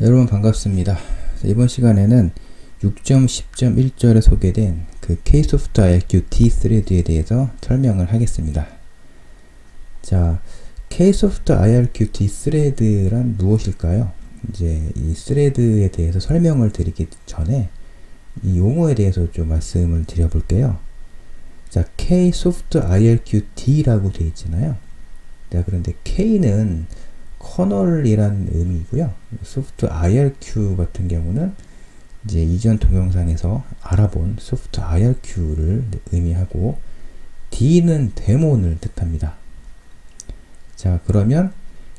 여러분 반갑습니다. 이번 시간에는 6.10.1절에 소개된 그 Ksoft IRQ D 스레드에 대해서 설명을 하겠습니다. 자, Ksoft IRQ D 스레드란 무엇일까요? 이제 이 스레드에 대해서 설명을 드리기 전에 이 용어에 대해서 좀 말씀을 드려볼게요. 자, Ksoft IRQ D라고 되어 있잖아요. 자, 그런데 K는 커널이란 의미이고요. 소프트 IRQ 같은 경우는 이제 이전 동영상에서 알아본 소프트 IRQ를 의미하고 D는 데몬을 뜻합니다. 자, 그러면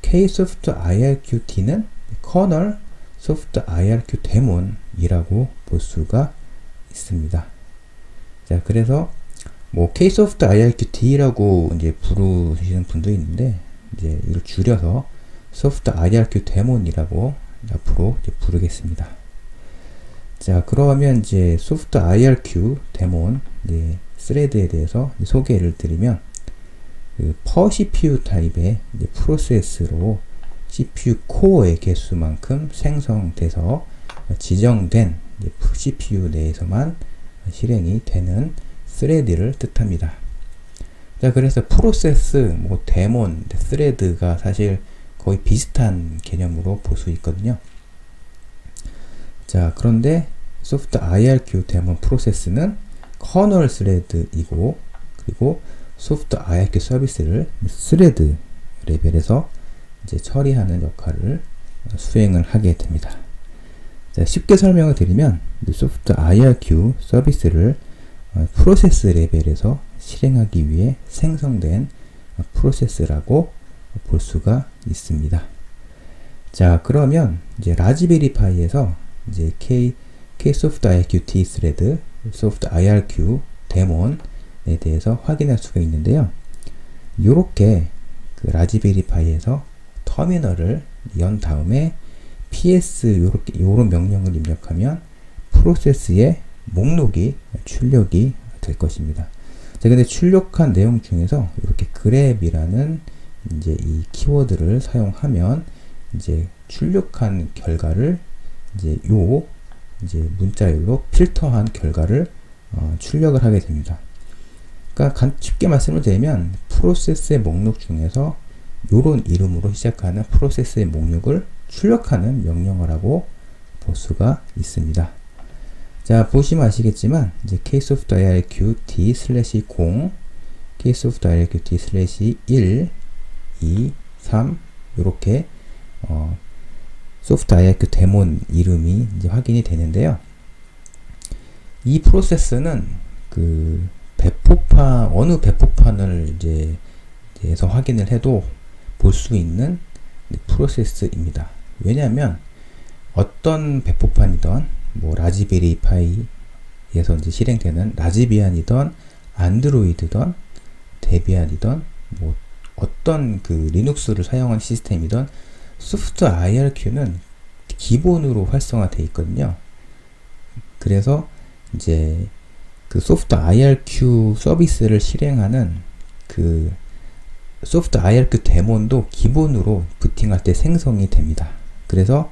K소프트 IRQ D는 커널 소프트 IRQ 데몬이라고 볼 수가 있습니다. 자, 그래서 뭐 K소프트 IRQ D라고 이제 부르시는 분도 있는데 이제 이걸 줄여서 소프트 IRQ 데몬이라고 앞으로 이제 부르겠습니다. 자, 그러면 이제 소프트 IRQ 데몬 이제 스레드에 대해서 소개를 드리면 그 per CPU 타입의 이제 프로세스로 CPU 코어의 개수만큼 생성돼서 지정된 CPU 내에서만 실행이 되는 스레드를 뜻합니다. 자, 그래서 프로세스, 뭐 데몬, 스레드가 사실 거의 비슷한 개념으로 볼 수 있거든요. 자, 그런데 소프트 IRQ 데몬 프로세스는 커널 스레드이고, 그리고 소프트 IRQ 서비스를 스레드 레벨에서 이제 처리하는 역할을 수행을 하게 됩니다. 자, 쉽게 설명을 드리면 소프트 IRQ 서비스를 프로세스 레벨에서 실행하기 위해 생성된 프로세스라고 볼 수가 있습니다. 자, 그러면 이제 라즈베리 파이에서 이제 K소프트 IRQ D 스레드, 소프트 IRQ 데몬에 대해서 확인할 수가 있는데요. 요렇게 그 라즈베리 파이에서 터미널을 연 다음에 ps 요런 명령을 입력하면 프로세스의 목록이 출력이 될 것입니다. 자, 근데 출력한 내용 중에서 이렇게 grep이라는 이제 이 키워드를 사용하면 이제 출력한 결과를 이제 문자열로 필터한 결과를 출력을 하게 됩니다. 그러니까 쉽게 말씀을 드리면 프로세스의 목록 중에서 요런 이름으로 시작하는 프로세스의 목록을 출력하는 명령어라고 볼 수가 있습니다. 자, 보시면 아시겠지만 이제 Ksoft IRQ D/0, Ksoft IRQ D/1, 2, 3 이렇게 소프트 IRQ 데몬 이름이 이제 확인이 되는데요. 이 프로세스는 그 어느 배포판을 이제 에서 확인을 해도 볼 수 있는 프로세스입니다. 왜냐하면 어떤 배포판이던 뭐 라즈베리 파이에서 이제 실행되는 라즈비안이던 안드로이드던 데비안이던 뭐 어떤 그 리눅스를 사용한 시스템이던 소프트 IRQ는 기본으로 활성화되어 있거든요. 그래서 이제 그 소프트 IRQ 서비스를 실행하는 그 소프트 IRQ 데몬도 기본으로 부팅할 때 생성이 됩니다. 그래서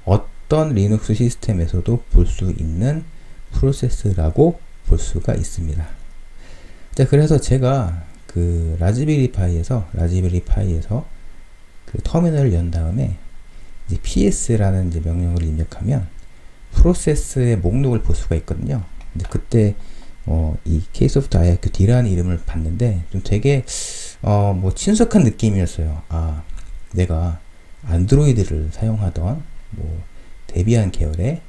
어떤 리눅스 시스템에서도 볼 수 있는 프로세스라고 볼 수가 있습니다. 자, 그래서 제가 그 라즈베리 파이에서 그 터미널을 연 다음에 이제 ps라는 이제 명령을 입력하면 프로세스의 목록을 볼 수가 있거든요. 근데 그때 이 Ksoft IRQ D라는 이름을 봤는데 좀 되게 뭐 친숙한 느낌이었어요. 아, 내가 안드로이드를 사용하던 뭐 데비안 계열의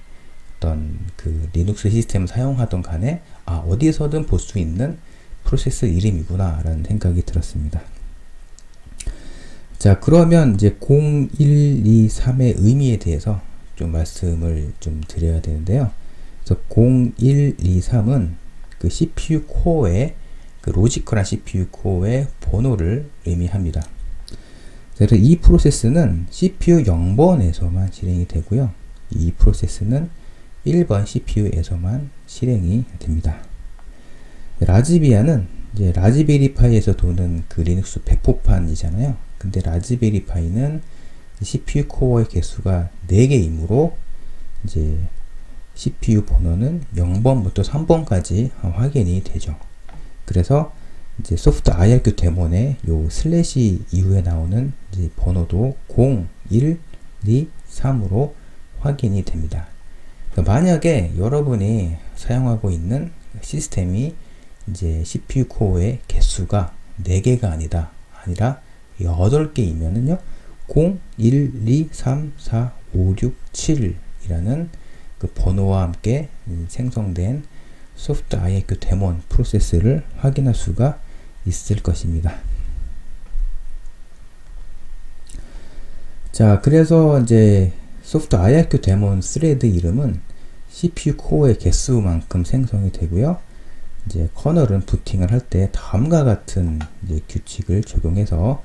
어떤 그 리눅스 시스템을 사용하던 간에 어디에서든 볼 수 있는 프로세스 이름이구나 라는 생각이 들었습니다. 자, 그러면 이제 0, 1, 2, 3의 의미에 대해서 좀 말씀을 좀 드려야 되는데요. 그래서 0, 1, 2, 3은 그 CPU 코어의 그 로지컬한 CPU 코어의 번호를 의미합니다. 그래서 이 프로세스는 CPU 0번에서만 실행이 되고요. 이 프로세스는 1번 CPU에서만 실행이 됩니다. 라즈비안은 이제 라즈베리 파이에서 도는 그 리눅스 배포판이잖아요. 근데 라즈베리 파이는 CPU 코어의 개수가 4개이므로 이제 CPU 번호는 0번부터 3번까지 확인이 되죠. 그래서 이제 소프트 IRQ 데몬의 요 슬래시 이후에 나오는 이제 번호도 0, 1, 2, 3으로 확인이 됩니다. 그러니까 만약에 여러분이 사용하고 있는 시스템이 이제 CPU 코어의 개수가 4개가 아니라 8개이면은요, 0, 1, 2, 3, 4, 5, 6, 7이라는 그 번호와 함께 생성된 소프트 IRQ 데몬 프로세스를 확인할 수가 있을 것입니다. 자, 그래서 이제 소프트 IRQ 데몬 스레드 이름은 CPU 코어의 개수만큼 생성이 되고요. 이제 커널은 부팅을 할 때 다음과 같은 이제 규칙을 적용해서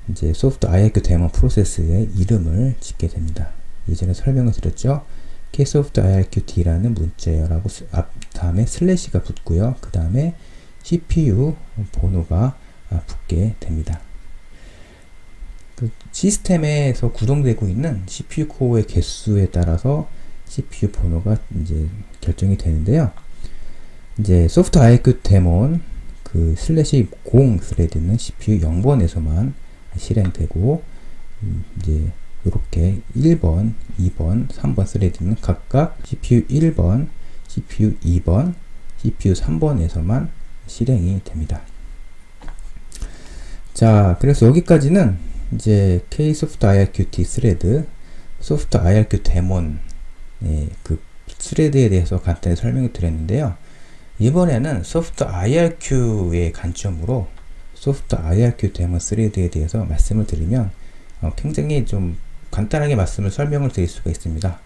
이제 소프트 IRQ 데몬 프로세스의 이름을 짓게 됩니다. 예전에 설명을 드렸죠. ksoft irqt라는 문자열하고 다음에 슬래시가 붙고요. 그 다음에 CPU 번호가 붙게 됩니다. 그 시스템에서 구동되고 있는 CPU 코어의 개수에 따라서 CPU 번호가 이제 결정이 되는데요. 이제 소프트 IRQ 데몬 그 슬래시 0 스레드는 CPU 0번에서만 실행되고 이제 이렇게 1번, 2번, 3번 스레드는 각각 CPU 1번, CPU 2번, CPU 3번에서만 실행이 됩니다. 자, 그래서 여기까지는 이제 ksoft irqt 스레드, 소프트 IRQ 데몬 그 스레드에 대해서 간단히 설명을 드렸는데요. 이번에는 소프트 IRQ의 관점으로 소프트 IRQ 데몬 스레드에 대해서 말씀을 드리면 굉장히 좀 간단하게 설명을 드릴 수가 있습니다.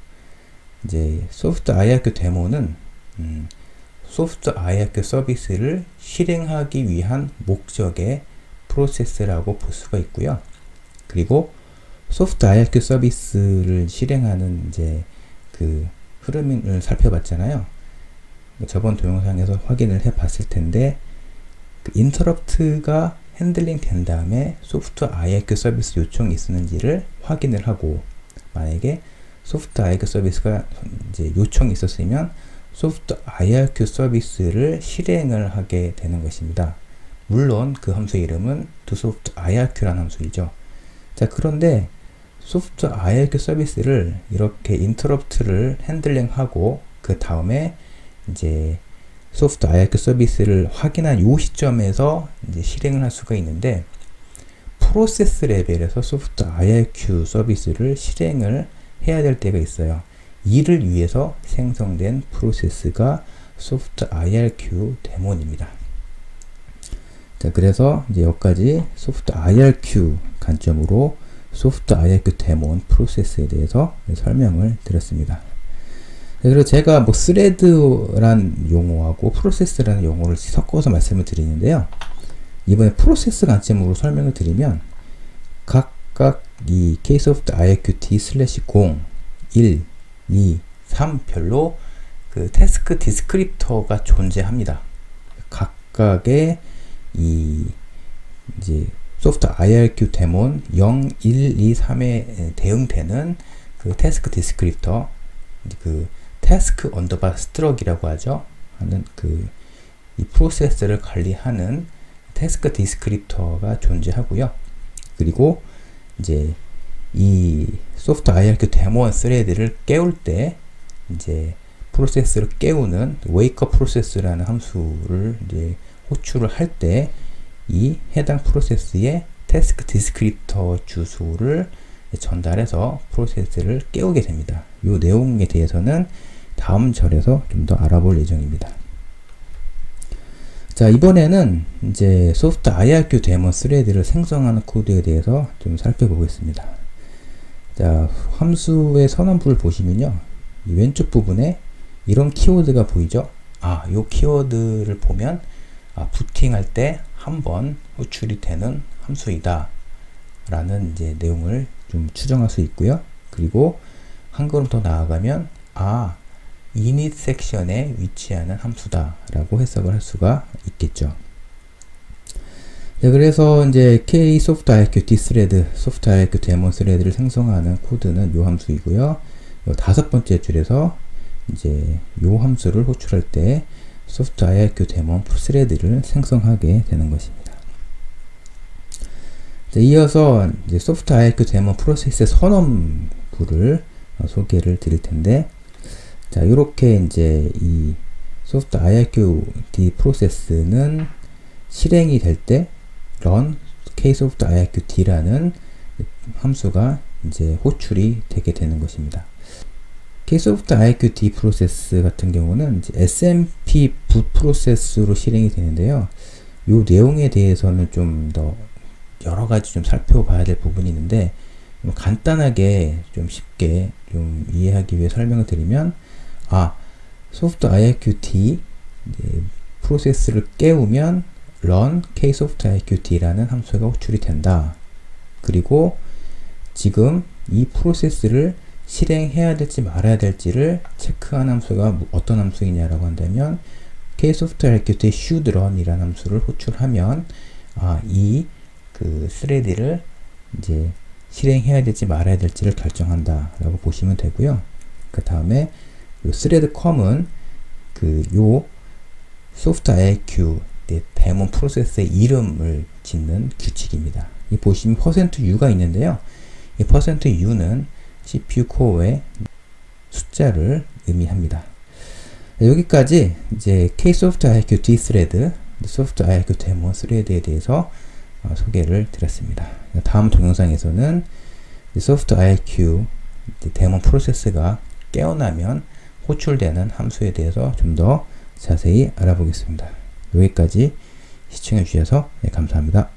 이제 소프트 IRQ 데몬은 소프트 IRQ 서비스를 실행하기 위한 목적의 프로세스라고 볼 수가 있고요. 그리고 소프트 IRQ 서비스를 실행하는 이제 그 흐름을 살펴봤잖아요. 저번 동영상에서 확인을 해 봤을 텐데, 그 인터럽트가 핸들링 된 다음에 소프트 IRQ 서비스 요청이 있었는지를 확인을 하고, 만약에 소프트 IRQ 서비스가 이제 요청이 있었으면 소프트 IRQ 서비스를 실행을 하게 되는 것입니다. 물론 그 함수의 이름은 toSoft IRQ라는 함수이죠. 자, 그런데 소프트 IRQ 서비스를 이렇게 인터럽트를 핸들링하고 그 다음에 이제 소프트 IRQ 서비스를 확인한 요 시점에서 이제 실행을 할 수가 있는데, 프로세스 레벨에서 소프트 IRQ 서비스를 실행을 해야 될 때가 있어요. 이를 위해서 생성된 프로세스가 소프트 IRQ 데몬입니다. 자, 그래서 이제 여기까지 소프트 IRQ 관점으로 소프트 IRQ 데몬 프로세스에 대해서 설명을 드렸습니다. 그리고 제가 뭐 스레드란 용어하고 프로세스라는 용어를 섞어서 말씀을 드리는데요. 이번에 프로세스 관점으로 설명을 드리면 각각 이 ksoft irqt /0, 1, 2, 3 별로 그 태스크 디스크립터가 존재합니다. 각각의 이 이제 소프트 IRQ 데몬 0, 1, 2, 3에 대응되는 그 태스크 디스크립터, 그 태스크 언더바 스트럭이라고 하죠. 하는 그 이 프로세스를 관리하는 태스크 디스크립터가 존재하고요. 그리고 이제 이 소프트 IRQ 데몬 스레드를 깨울 때 이제 프로세스를 깨우는 웨이크업 프로세스라는 함수를 이제 호출을 할 때 이 해당 프로세스의 태스크 디스크립터 주소를 전달해서 프로세스를 깨우게 됩니다. 이 내용에 대해서는 다음 절에서 좀 더 알아볼 예정입니다. 자, 이번에는 이제 소프트 IRQ 데몬 스레드를 생성하는 코드에 대해서 좀 살펴보겠습니다. 자, 함수의 선언부를 보시면요, 이 왼쪽 부분에 이런 키워드가 보이죠? 이 키워드를 보면 부팅할 때 한 번 호출이 되는 함수이다 라는 이제 내용을 좀 추정할 수 있고요. 그리고 한 걸음 더 나아가면 init 섹션에 위치하는 함수다 라고 해석을 할 수가 있겠죠. 네, 그래서 이제 K 소프트 IQ D 스레드, 소프트 IQ 데몬 스레드를 생성하는 코드는 요 함수이고요. 요 다섯 번째 줄에서 이제 요 함수를 호출할 때 소프트 IQ 데몬 스레드를 생성하게 되는 것입니다. 자, 이어서 이제 소프트 IQ 데몬 프로세스의 선언부를 소개를 드릴 텐데, 자, 이렇게 이제 이 소프트 IRQD 프로세스는 실행이 될 때 run ksoft IRQD라는 함수가 이제 호출이 되게 되는 것입니다. ksoft IRQD 프로세스 같은 경우는 이제 SMP boot 프로세스로 실행이 되는데요. 이 내용에 대해서는 좀 더 여러 가지 좀 살펴봐야 될 부분이 있는데, 간단하게 좀 쉽게 좀 이해하기 위해 설명을 드리면, 소프트 IRQD 프로세스를 깨우면 run ksoft IRQD라는 함수가 호출이 된다. 그리고 지금 이 프로세스를 실행해야 될지 말아야 될지를 체크한 함수가 어떤 함수이냐라고 한다면 ksoft IRQD should run 이라는 함수를 호출하면 이 그 스레드를 이제 실행해야 될지 말아야 될지를 결정한다 라고 보시면 되고요. 그 다음에 스레드 컴은 요 소프트 IRQ 데몬 프로세스의 이름을 짓는 규칙입니다. 이 보시면 %u가 있는데요. 이 %u는 CPU 코어의 숫자를 의미합니다. 여기까지 이제 ksoft IRQ D 스레드, 소프트 IRQ 데몬 스레드에 대해서 소개를 드렸습니다. 다음 동영상에서는 소프트 IRQ 데몬 프로세스가 깨어나면 호출되는 함수에 대해서 좀 더 자세히 알아보겠습니다. 여기까지 시청해 주셔서 감사합니다.